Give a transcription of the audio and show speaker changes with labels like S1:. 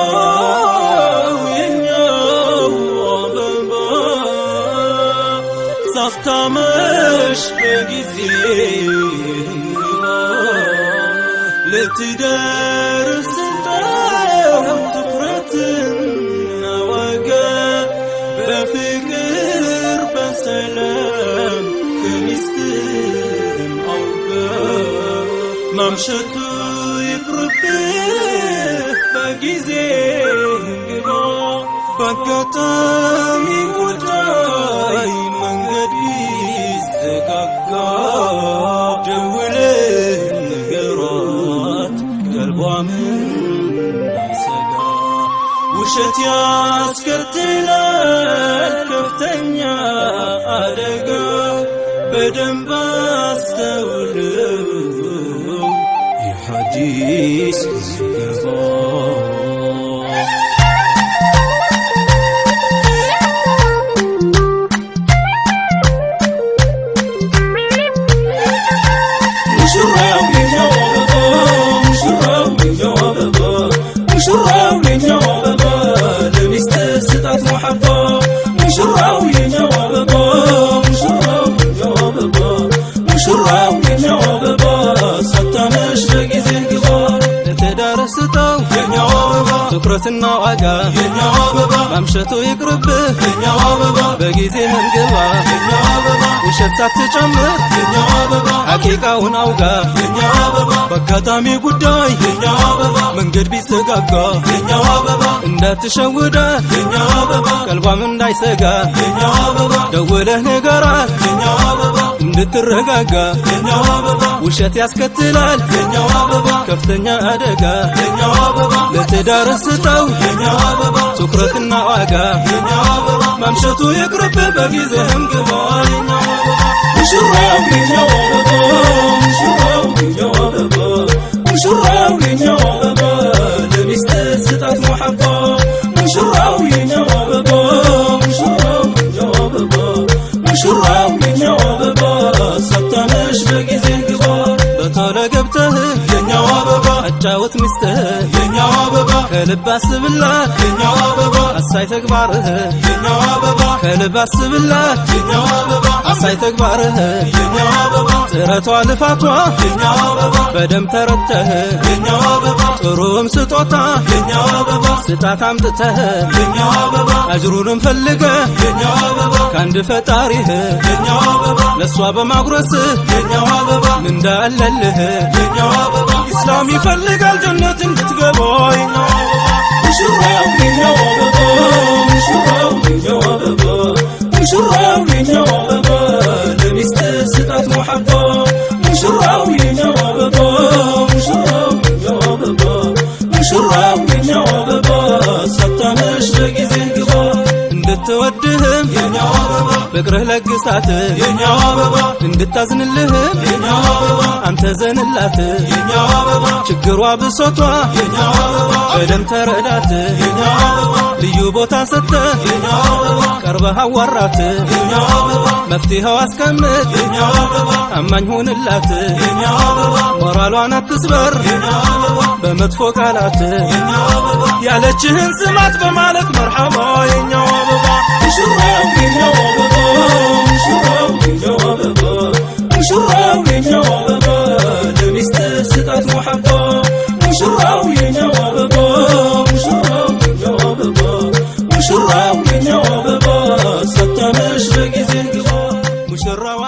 S1: ሙሽራው የኛው አበባ ሳታመሽ በጊዜ ልትደርስ ትኩረትና ዋጋ በፍቅር በሰላም ከሚስትም አውጋ ማምሸቱ ይቅርብህ በጊዜ ግባ በአጋጣሚ ጉዳይ መንገድ ቢዘጋጋ ደውለህ ንገራት ቀልቧ እንዳይሰጋ ውሸት ያስከትላል ከፍተኛ አደጋ በደንብ አስተውለው የሐዲስ ዘገባ ሙሽራው የኛው አበባ ሙሽራው የኛው አበባ ሙሽራው የኛው አበባ ለሚስት ስጣት መሐባ ሙሽራው የኛው አበባ ሙሽራው የኛው አበባ ሙሽራው የኛው አበባ ሳታመሽ በጊዜ ግባ ለትዳር ስጠው የኛው አበባ ትኩረትና ዋጋ የኛው አበባ ማምሸቱ ይቅርብህ የኛው አበባ በጊዜ ግባ የኛው አበባ ውሸት ሳትጨምር የኛው አበባ ሐቂቃውን አውጋ የኛው አበባ በአጋጣሚ ጉዳይ የኛው አበባ መንገድ ቢዘጋጋ የኛው አበባ እንዳትሸውዳ የኛው አበባ ቀልቧም እንዳይሰጋ የኛው አበባ ደውለህ ንገራት የኛው አበባ እንድትረጋጋ የኛው አበባ ውሸት ያስከትላል የኛው አበባ ከፍተኛ አደጋ የኛው አበባ ለትዳር ስጠው የኛው አበባ ትኩረትና ዋጋ የኛው አበባ ማምሸቱ ይቅርብህ በጊዜህም ግባ የኛው አበባ ሙሽራው የኛው አበባ ሙሽራው የኛው አበባ ሙሽራው የኛው አበባ ለሚስት ስጣት መሐባ ሙሽራው የኛው አበባ ሙሽራው የኛው አበባ ሙሽራው የኛው አበባ ሳታመሽ በጊዜ ግባ በቶሎ ገብተህ የኛው አበባ አጫውት ሚስትህ የኛው አበባ ከልብ አስብላት የኛው አበባ አሳይ ተግባርህ የኛው አበባ ከልብ አስብላት የኛው አበባ አሳይ ተግባርህ የኛው አበባ ጥረቷ ልፋቷ የኛው አበባ በደንብ ተረድተህ የኛው አበባ ጥሩም ስጦታ የኛው አበባ ስጣት አምጥተህ የኛው አበባ አጅሩንም ፈልገህ የኛው አበባ ከአንድ ፈጣሪህ የኛው አበባ ለሷ በማጉረስህ የኛው አበባ ምንዳ አለልህ የኛው አበባ ኢስላም ይፈልጋል ጀነት እንድትገባ የኛው አበባ ሙሽራው የኛው አበባ ሙሽራው የኛው አበባ ሙሽራው የኛው አበባ ለሚስት ስጣት መሐባ ሙሽራው የኛው አበባ ሙሽራው የኛው አበባ ሙሽራው የኛው አበባ ሳታመሽ በጊዜ ግባ እንድትወድህም የኛው አበባ ፍቅርህ ለግሳት የኛው አበባ እንድታዝንልህም የኛው አበባ አንተ ዘንላት የኛው አበባ ችግሯ ብሶቷ የኛው አበባ በደም ተረዳት የኛው አበባ ልዩ ቦታ ሰጥተህ የኛው አበባ ቀርበህ አዋራት የኛው አበባ መፍትሄው አስቀምጥ የኛው አበባ ታማኝ ሁንላት የኛው አበባ ሞራሏን አትስበር የኛው አበባ በመጥፎ ቃላት የኛው አበባ ያለችህን ስማት በማለት መርሐባ የኛው አበባ ሙሽራው የኛው አበባ ሙሽራው የኛው አበባ ሙሽራው የኛው አበባ ለሚስት ስጣት መሐባ ሙሽራው የኛው አበባ ሙሽራው የኛው አበባ ሙሽራው የኛው አበባ ሳታመሽ በጊዜ ግባ ሙሽራው